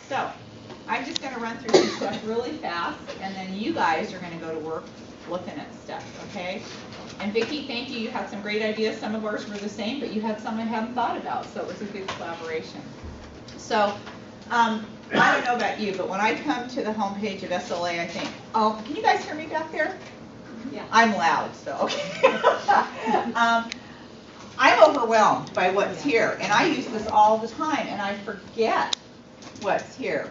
So I'm just going to run through some stuff really fast, and then you guys are going to go to work looking at stuff, okay? And Vicki, thank you. You had some great ideas. Some of ours were the same, but you had some I hadn't thought about, so it was a good collaboration. So I don't know about you, but when I come to the homepage of SLA, I think, oh, can you guys hear me back there? Yeah. I'm loud, so okay. I'm overwhelmed by what's here, and I use this all the time, and I forget what's here.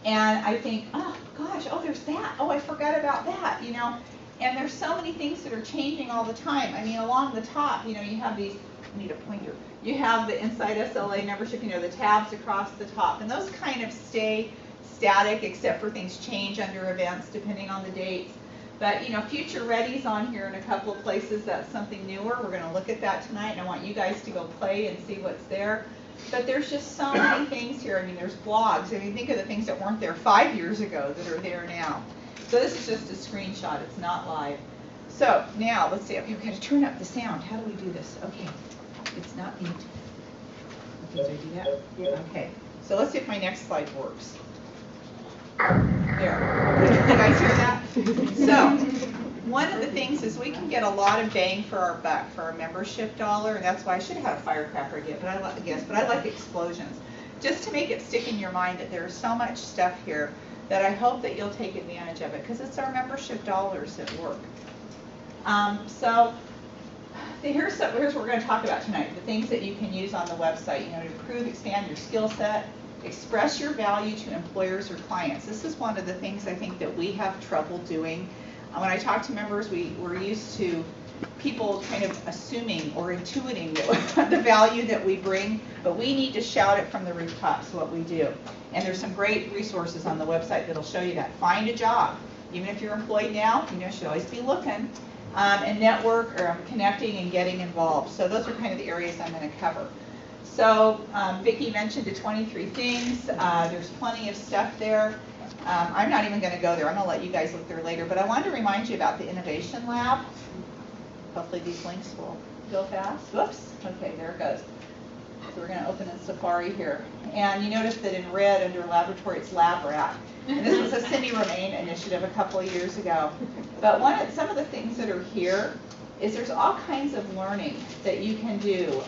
And I think, oh gosh, oh there's that, oh I forgot about that, you know. And there's so many things that are changing all the time. I mean, along the top, you know, you have these, I need a pointer. You have the inside SLA membership, you know, the tabs across the top, and those kind of stay static except for things change under events depending on the dates. But, you know, FutureReady's on here in a couple of places. That's something newer. We're going to look at that tonight, and I want you guys to go play and see what's there. But there's just so many things here. I mean, there's blogs. I mean, think of the things that weren't there 5 years ago that are there now. So this is just a screenshot. It's not live. So now, let's see. Okay, we've got to turn up the sound. How do we do this? Okay. It's not mute. Okay, did I do that? Yeah. Okay. So let's see if my next slide works. There. Did you guys hear that? So, one of the things is we can get a lot of bang for our buck for our membership dollar, and that's why I should have had a firecracker yet, but I like explosions. Just to make it stick in your mind that there's so much stuff here that I hope that you'll take advantage of it, because it's our membership dollars at work. So here's what we're going to talk about tonight, the things that you can use on the website, you know, to improve, expand your skill set, express your value to employers or clients. This is one of the things I think that we have trouble doing. When I talk to members, we're used to people kind of assuming or intuiting that the value that we bring, but we need to shout it from the rooftops what we do. And there's some great resources on the website that'll show you that. Find a job. Even if you're employed now, you know, you should always be looking. And network or connecting and getting involved. So those are kind of the areas I'm going to cover. So Vicki mentioned the 23 things. There's plenty of stuff there. I'm not even going to go there. I'm going to let you guys look there later. But I wanted to remind you about the Innovation Lab. Hopefully these links will go fast. Whoops. Okay, there it goes. So we're going to open in Safari here. And you notice that in red under laboratory it's Lab Rat. And this was a Cindy Romaine initiative a couple of years ago. But some of the things that are here is there's all kinds of learning that you can do.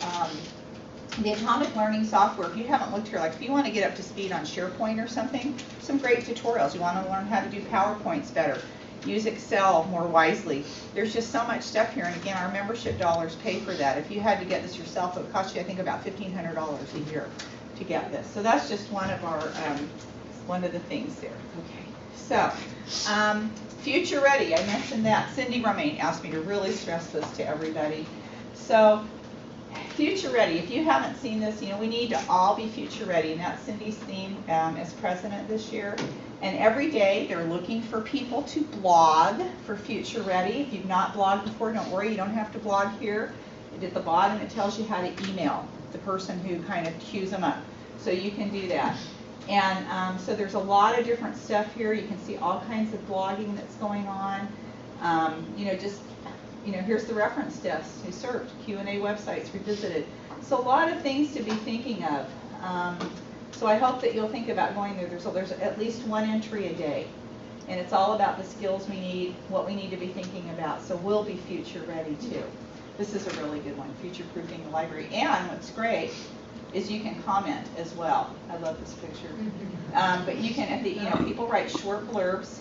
The Atomic Learning software, if you haven't looked here, like if you want to get up to speed on SharePoint or something, some great tutorials. You want to learn how to do PowerPoints better, use Excel more wisely. There's just so much stuff here, and again, our membership dollars pay for that. If you had to get this yourself, it would cost you, I think, about $1,500 a year to get this. So that's just one of our one of the things there. Okay, so FutureReady, I mentioned that. Cindy Romaine asked me to really stress this to everybody. So FutureReady, if you haven't seen this, you know, we need to all be FutureReady, and that's Cindy's theme as president this year. And every day they're looking for people to blog for FutureReady. If you've not blogged before, don't worry, you don't have to blog here. At the bottom it tells you how to email the person who kind of queues them up. So you can do that. And so there's a lot of different stuff here. You can see all kinds of blogging that's going on. You know, just, you know, here's the reference desk, who served, Q&A websites revisited. So a lot of things to be thinking of. So I hope that you'll think about going there. There's at least one entry a day. And it's all about the skills we need, what we need to be thinking about. So we'll be FutureReady too. This is a really good one, future-proofing the library. And what's great is you can comment as well. I love this picture. But you can, you know, people write short blurbs,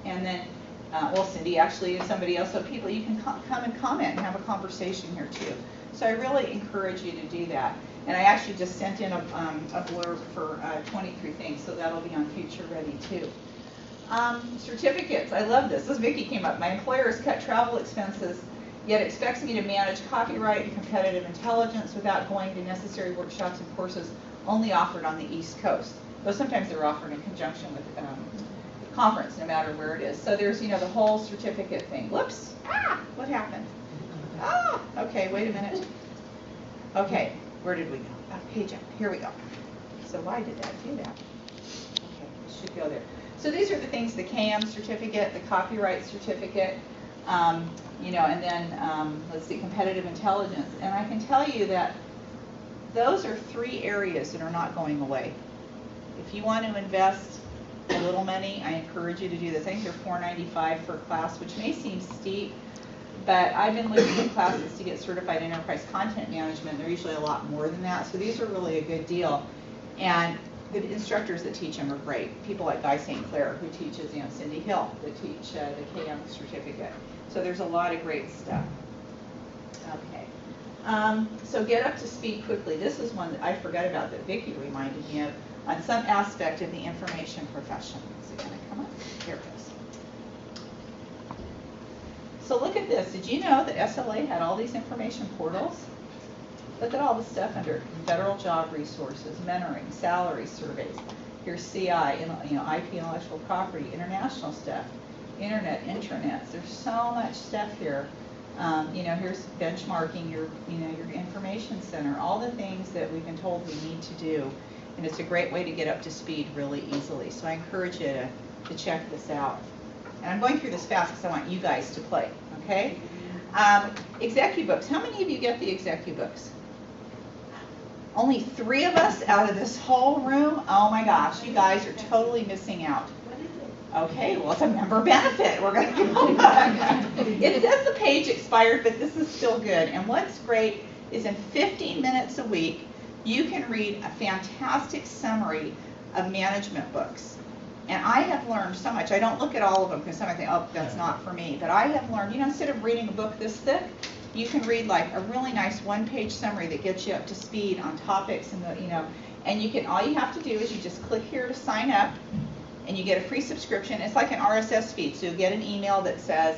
and then, well, Cindy actually is somebody else, so people, you can come and comment and have a conversation here too. So I really encourage you to do that. And I actually just sent in a blurb for 23 things, so that'll be on FutureReady too. Certificates, I love this. This Vicki came up. My employer has cut travel expenses, yet expects me to manage copyright and competitive intelligence without going to necessary workshops and courses only offered on the East Coast. Though sometimes they're offered in conjunction with conference, no matter where it is. So there's, you know, the whole certificate thing. Whoops! Ah! What happened? Ah! Okay, wait a minute. Okay, where did we go? Page up. Here we go. So why did that do that? Okay, it should go there. So these are the things: the CAM certificate, the copyright certificate, you know, and then let's see, competitive intelligence. And I can tell you that those are 3 areas that are not going away. If you want to invest a little money, I encourage you to do this. I think they're $4.95 for a class, which may seem steep, but I've been looking at classes to get certified in enterprise content management. They're usually a lot more than that, so these are really a good deal. And the instructors that teach them are great. People like Guy St. Clair, who teaches, Cindy Hill, that teach the KM certificate. So there's a lot of great stuff. Okay. So get up to speed quickly. This is one that I forgot about that Vicki reminded me of on some aspect of the information profession. Is it going to come up? Here it is. So look at this. Did you know that SLA had all these information portals? Look at all the stuff under federal job resources, mentoring, salary surveys. Here's CI, IP, intellectual property, international stuff, internet, intranets. There's so much stuff here. Here's benchmarking your information center, all the things that we've been told we need to do. And it's a great way to get up to speed really easily. So I encourage you to check this out. And I'm going through this fast because I want you guys to play, okay? ExecuBooks. How many of you get the ExecuBooks? Only 3 of us out of this whole room? Oh my gosh, you guys are totally missing out. Okay, well, it's a member benefit. We're going to go back. It says the page expired, but this is still good. And what's great is in 15 minutes a week, you can read a fantastic summary of management books. And I have learned so much. I don't look at all of them because some I think, oh, that's not for me. But I have learned, instead of reading a book this thick, you can read like a really nice one-page summary that gets you up to speed on topics and and all you have to do is you just click here to sign up, and you get a free subscription. It's like an RSS feed, so you'll get an email that says,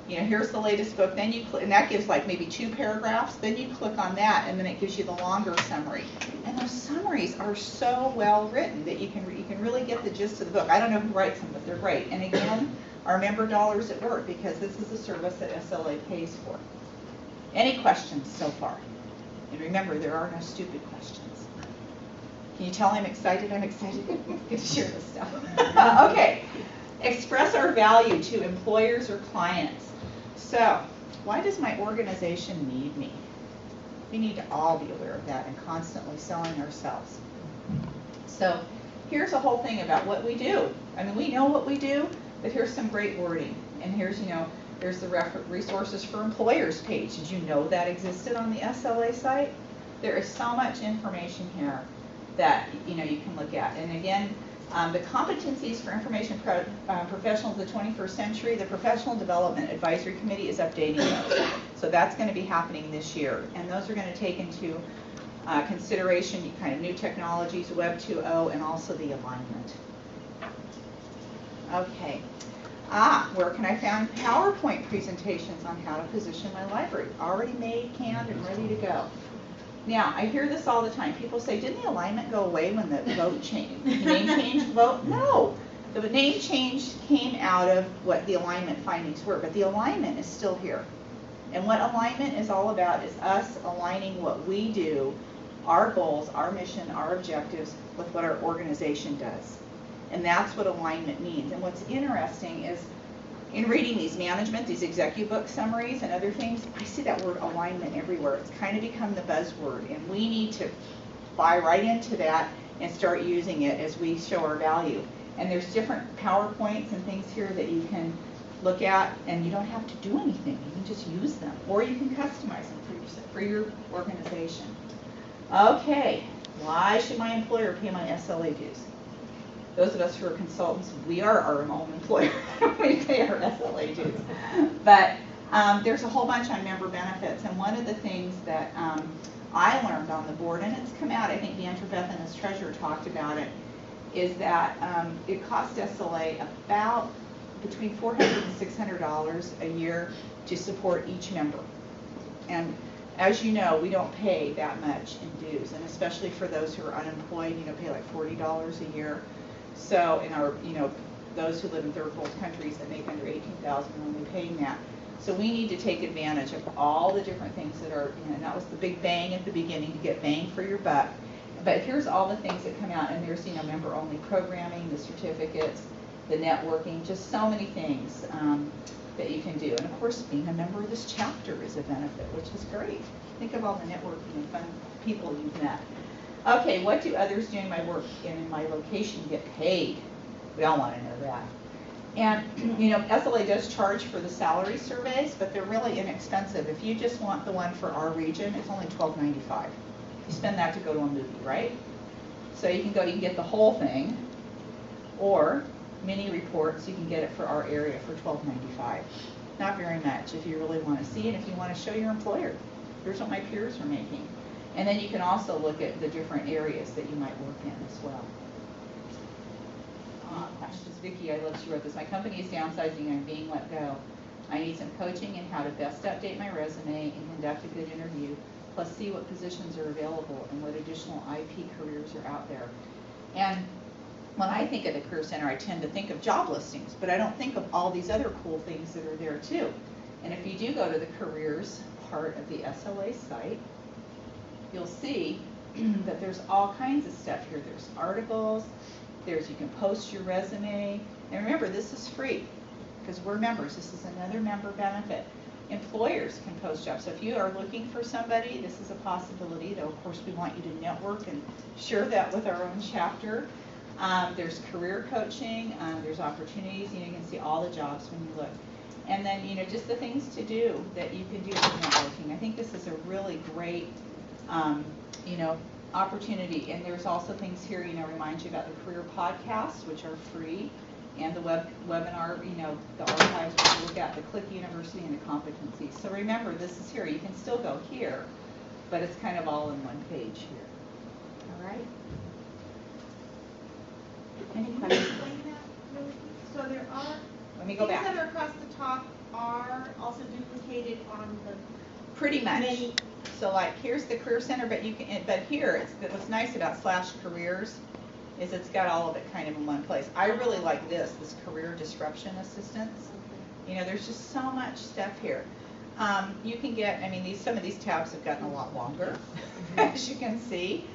here's the latest book. Then you click, and that gives like maybe 2 paragraphs. Then you click on that, and then it gives you the longer summary. And those summaries are so well written that you can really get the gist of the book. I don't know who writes them, but they're great. And again, our member dollars at work because this is a service that SLA pays for. Any questions so far? And remember, there are no stupid questions. Can you tell I'm excited? I'm excited to share this stuff. Okay. Express our value to employers or clients. So, why does my organization need me? We need to all be aware of that and constantly selling ourselves. So, here's a whole thing about what we do. I mean, we know what we do, but here's some great wording. And here's, there's the resources for employers page. Did you know that existed on the SLA site? There is so much information here that you can look at. And again, the competencies for information professionals of the 21st century, the Professional Development Advisory Committee is updating those. So that's going to be happening this year. And those are going to take into consideration kind of new technologies, Web 2.0, and also the alignment. Okay. Where can I find PowerPoint presentations on how to position my library? Already made, canned, and ready to go. Now, I hear this all the time. People say, didn't the alignment go away when the vote changed? The name change vote? No. The name change came out of what the alignment findings were, but the alignment is still here. And what alignment is all about is us aligning what we do, our goals, our mission, our objectives, with what our organization does. And that's what alignment means. And what's interesting is, in reading these ExecuBook summaries and other things, I see that word alignment everywhere. It's kind of become the buzzword, and we need to buy right into that and start using it as we show our value. And there's different PowerPoints and things here that you can look at, and you don't have to do anything. You can just use them, or you can customize them for your organization. Okay, why should my employer pay my SLA dues? Those of us who are consultants, we are our own employer. We pay our SLA dues. But there's a whole bunch on member benefits, and one of the things that I learned on the board, and it's come out, I think Deandra Bethan as treasurer talked about it, is that it costs SLA about between $400 and $600 a year to support each member. And as you know, we don't pay that much in dues, and especially for those who are unemployed, pay like $40 a year. So in our, those who live in third world countries that make under $18,000 are only paying that. So we need to take advantage of all the different things that are, and that was the big bang at the beginning, to get bang for your buck. But here's all the things that come out, and there's, member-only programming, the certificates, the networking, just so many things that you can do. And of course, being a member of this chapter is a benefit, which is great. Think of all the networking and fun people you've met. Okay, what do others doing my work in my location get paid? We all want to know that. And, you know, SLA does charge for the salary surveys, but they're really inexpensive. If you just want the one for our region, it's only $12.95. You spend that to go to a movie, right? So you can get the whole thing, or mini reports, you can get it for our area for $12.95. Not very much if you really want to see it, if you want to show your employer. Here's what my peers are making. And then you can also look at the different areas that you might work in as well. Gosh, this is Vicki, I love she wrote this. My company is downsizing and I'm being let go. I need some coaching in how to best update my resume and conduct a good interview, plus see what positions are available and what additional IP careers are out there. And when I think of the Career Center, I tend to think of job listings, but I don't think of all these other cool things that are there too. And if you do go to the careers part of the SLA site, you'll see that there's all kinds of stuff here. There's articles, you can post your resume. And remember, this is free because we're members. This is another member benefit. Employers can post jobs. So if you are looking for somebody, this is a possibility. Though, of course, we want you to network and share that with our own chapter. There's career coaching. There's opportunities. You know, you can see all the jobs when you look. And then, you know, just the things to do that you can do for networking. I think this is a really great, you know, opportunity. And there's also things here, you know, remind you about the career podcasts, which are free, and the webinar, you know, the archives which you look at, the Click University and the competencies. So remember, this is here. You can still go here, but it's kind of all in one page here. All right? Any questions? So there are Let me go things back. that are across the top are also duplicated on the Pretty much. many. So like here's the Career Center, but you can, but here what's nice about /careers is it's got all of it kind of in one place. I really like this career disruption assistance. You know, there's just so much stuff here. You can get, I mean, some of these tabs have gotten a lot longer, as you can see,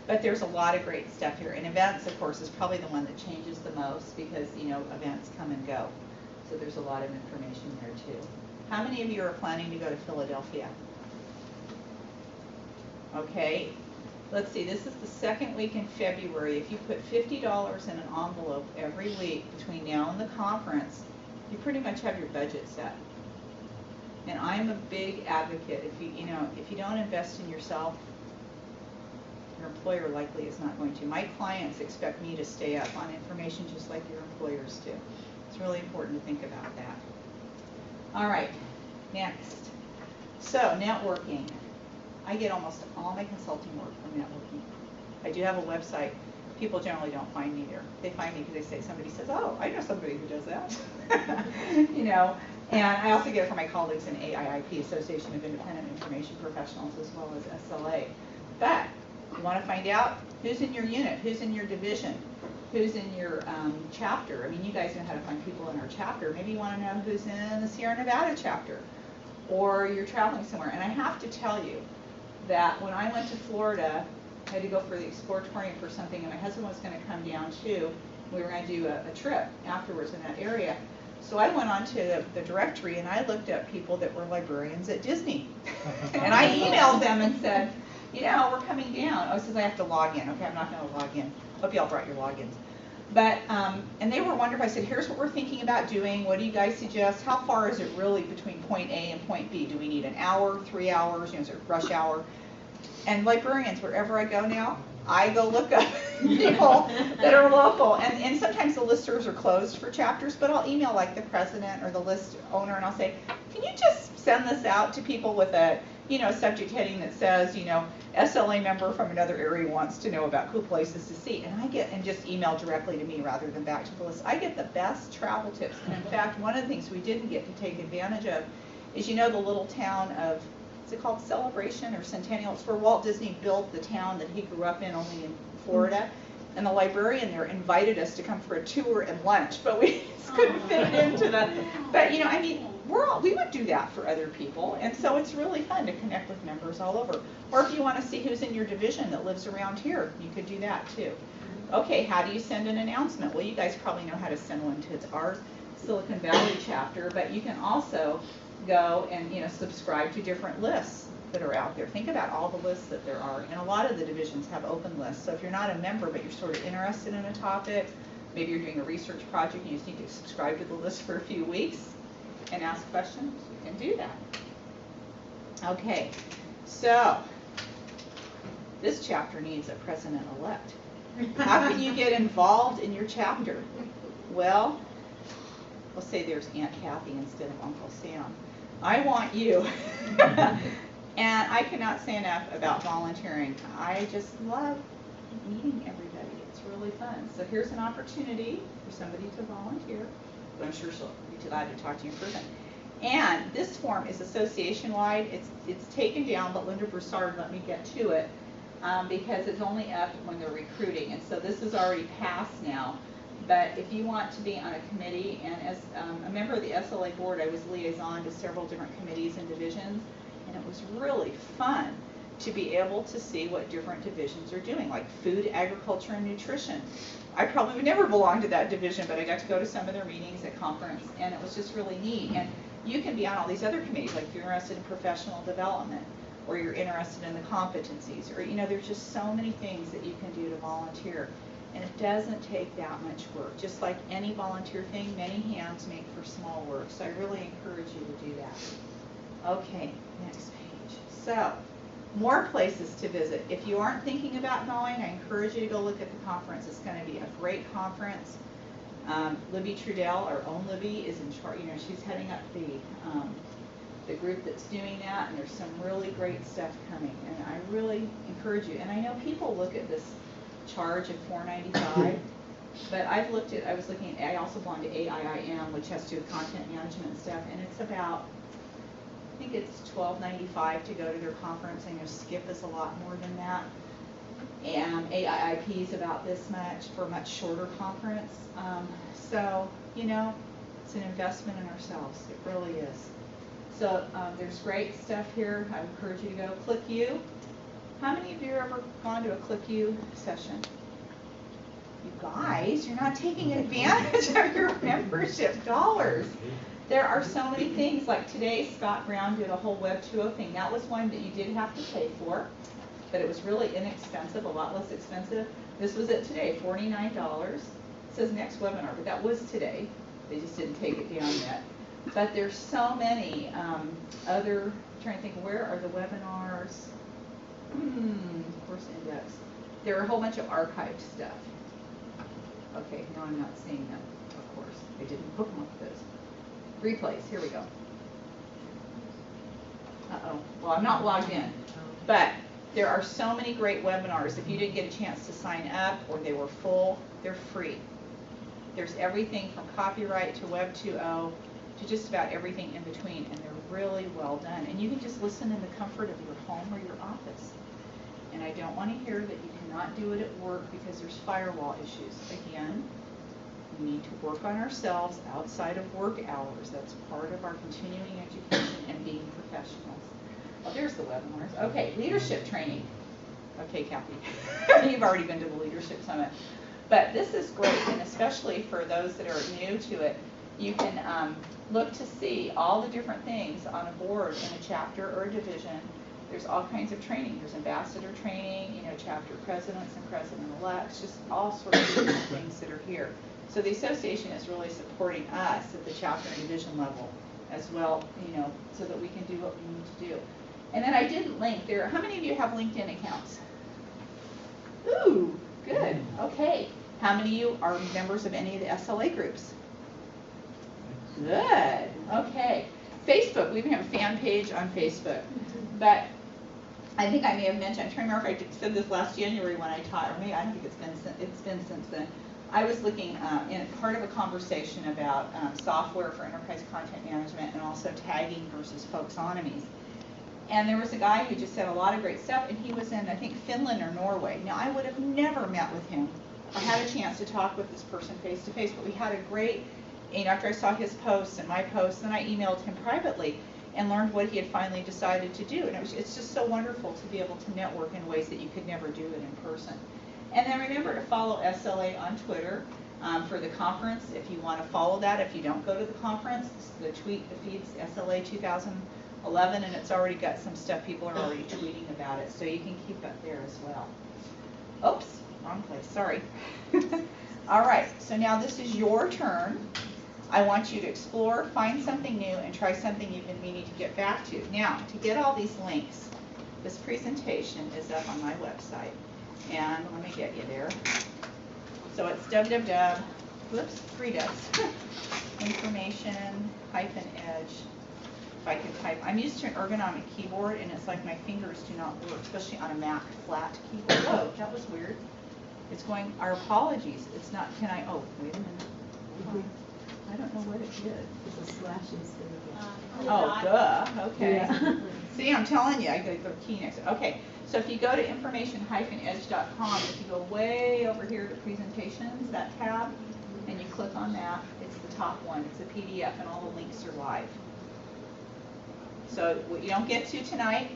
but there's a lot of great stuff here. And events, of course, is probably the one that changes the most because, you know, events come and go. So there's a lot of information there too. How many of you are planning to go to Philadelphia? Okay, let's see, this is the second week in February. If you put $50 in an envelope every week between now and the conference, you pretty much have your budget set. And I'm a big advocate. If you don't invest in yourself, your employer likely is not going to. My clients expect me to stay up on information just like your employers do. It's really important to think about that. All right, next. So, networking. I get almost all my consulting work from networking. I do have a website. People generally don't find me there. They find me because they say, somebody says, oh, I know somebody who does that. You know, and I also get it from my colleagues in AIIP, Association of Independent Information Professionals, as well as SLA. But you want to find out who's in your unit, who's in your division, who's in your chapter. I mean, you guys know how to find people in our chapter. Maybe you want to know who's in the Sierra Nevada chapter, or you're traveling somewhere. And I have to tell you that when I went to Florida, I had to go for the Exploratorium for something, and my husband was going to come down too. We were going to do a trip afterwards in that area. So I went onto the directory and I looked up people that were librarians at Disney. And I emailed them and said, you know, we're coming down. Oh, it says I have to log in. Okay, I'm not going to log in. Hope y'all brought your logins. But, and they were wonderful. I said, here's what we're thinking about doing. What do you guys suggest? How far is it really between point A and point B? Do we need an hour, 3 hours? You know, is it rush hour? And librarians, wherever I go now, I go look up people that are local. And sometimes the listservs are closed for chapters, but I'll email like the president or the list owner and I'll say, can you just send this out to people with a, you know, subject heading that says, you know, SLA member from another area wants to know about cool places to see. And just email directly to me rather than back to the list. I get the best travel tips. And in fact, one of the things we didn't get to take advantage of is, you know, the little town of, is it called Celebration or Centennial? It's where Walt Disney built the town that he grew up in, only in Florida. And the librarian there invited us to come for a tour and lunch, but we just couldn't fit it into the, but you know, I mean, we would do that for other people, and so it's really fun to connect with members all over. Or if you want to see who's in your division that lives around here, you could do that too. Okay, how do you send an announcement? Well, you guys probably know how to send one to our Silicon Valley chapter, but you can also go and, you know, subscribe to different lists that are out there. Think about all the lists that there are, and a lot of the divisions have open lists. So if you're not a member but you're sort of interested in a topic, maybe you're doing a research project and you just need to subscribe to the list for a few weeks and ask questions, you can do that. Okay, so this chapter needs a president-elect. How can you get involved in your chapter? Well, we'll say there's Aunt Kathy instead of Uncle Sam. I want you. And I cannot say enough about volunteering. I just love meeting everybody. It's really fun. So here's an opportunity for somebody to volunteer. But I'm sure she'll be glad to talk to you in person. And this form is association-wide. It's taken down, but Linda Broussard let me get to it because it's only up when they're recruiting. And so this is already passed now. But if you want to be on a committee, and as a member of the SLA board, I was liaison to several different committees and divisions, and it was really fun to be able to see what different divisions are doing, like food, agriculture, and nutrition. I probably would never belong to that division, but I got to go to some of their meetings at conference, and it was just really neat. And you can be on all these other committees, like if you're interested in professional development, or you're interested in the competencies, or, you know, there's just so many things that you can do to volunteer. And it doesn't take that much work. Just like any volunteer thing, many hands make for small work. So I really encourage you to do that. Okay, next page. So, more places to visit. If you aren't thinking about going, I encourage you to go look at the conference. It's going to be a great conference. Libby Trudell, our own Libby, is in charge. You know, she's heading up the group that's doing that, and there's some really great stuff coming. And I really encourage you. And I know people look at this charge of $4.95, but I was looking at, I also belong to AIIM, which has to do with content management and stuff, and it's about, I think it's $12.95 to go to their conference. I know Skip is a lot more than that, and AIIP is about this much for a much shorter conference. So, you know, it's an investment in ourselves. It really is. So there's great stuff here. I encourage you to go. Click You. How many of you have ever gone to a Click You session? You guys, you're not taking advantage of your membership dollars. There are so many things. Like today, Scott Brown did a whole Web 2.0 thing. That was one that you did have to pay for, but it was really inexpensive, a lot less expensive. This was it today, $49. It says next webinar, but that was today. They just didn't take it down yet. But there's so many other, I'm trying to think, where are the webinars? Course index. There are a whole bunch of archived stuff. Okay, now I'm not seeing them, of course. I didn't bookmark those. Replays, here we go. Uh-oh, well, I'm not logged in. But there are so many great webinars. If you didn't get a chance to sign up or they were full, they're free. There's everything from copyright to Web 2.0 to just about everything in between, and they're really well done. And you can just listen in the comfort of your home or your office. And I don't want to hear that you cannot do it at work because there's firewall issues. Again, we need to work on ourselves outside of work hours. That's part of our continuing education and being professionals. Oh, there's the webinars. Okay, leadership training. Okay, Kathy, you've already been to the Leadership Summit. But this is great, and especially for those that are new to it, you can look to see all the different things on a board in a chapter or a division. There's all kinds of training. There's ambassador training, you know, chapter presidents and president-elects, just all sorts of different things that are here. So the association is really supporting us at the chapter and division level as well, you know, so that we can do what we need to do. And then I didn't link there. How many of you have LinkedIn accounts? Ooh, good. Okay. How many of you are members of any of the SLA groups? Good. Okay. Facebook. We even have a fan page on Facebook. But I think I may have mentioned, I'm trying to remember if I said this last January when I taught, or maybe I don't think it's been since then. I was looking in part of a conversation about software for enterprise content management and also tagging versus folksonomies. And there was a guy who just said a lot of great stuff, and he was in, I think, Finland or Norway. Now, I would have never met with him or had a chance to talk with this person face to face, but we had a great, you know, after I saw his posts and my posts, then I emailed him privately and learned what he had finally decided to do. And it's just so wonderful to be able to network in ways that you could never do it in person. And then remember to follow SLA on Twitter for the conference. If you want to follow that, if you don't go to the conference, the feed's SLA 2011 11, and it's already got some stuff. People are already tweeting about it, so you can keep it there as well. Oops, wrong place, sorry. All right, so now this is your turn. I want you to explore, find something new, and try something you've been meaning to get back to. Now, to get all these links, this presentation is up on my website. And let me get you there. So it's www, whoops, 3 Ws, information-edge. If I can type, I'm used to an ergonomic keyboard, and it's like my fingers do not work, especially on a Mac flat keyboard. Whoa, that was weird. It's going, our apologies. It's not, can I, oh, wait a minute. I don't know what it did. It's a slash instead of Oh, duh, okay. Yeah. See, I'm telling you, I gotta go key next. Okay, so if you go to information-edge.com, if you go way over here to presentations, that tab, and you click on that, it's the top one. It's a PDF, and all the links are live. So what you don't get to tonight,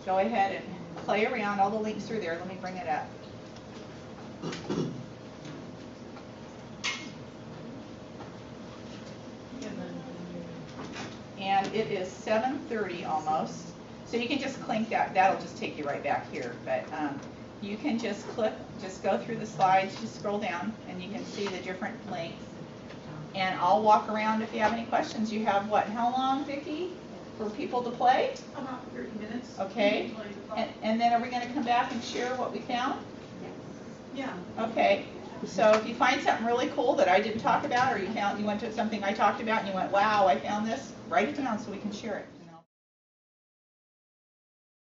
go ahead and play around. All the links are there. Let me bring it up. And it is 7:30 almost. So you can just click that. That'll just take you right back here. But you can just click, just go through the slides, just scroll down, and you can see the different links. And I'll walk around if you have any questions. You have what, how long, Vicki, for people to play? About 30 minutes. Okay. And then are we going to come back and share what we found? Yeah. Okay. So if you find something really cool that I didn't talk about, or you went to something I talked about and you went, wow, I found this, write it down so we can share it.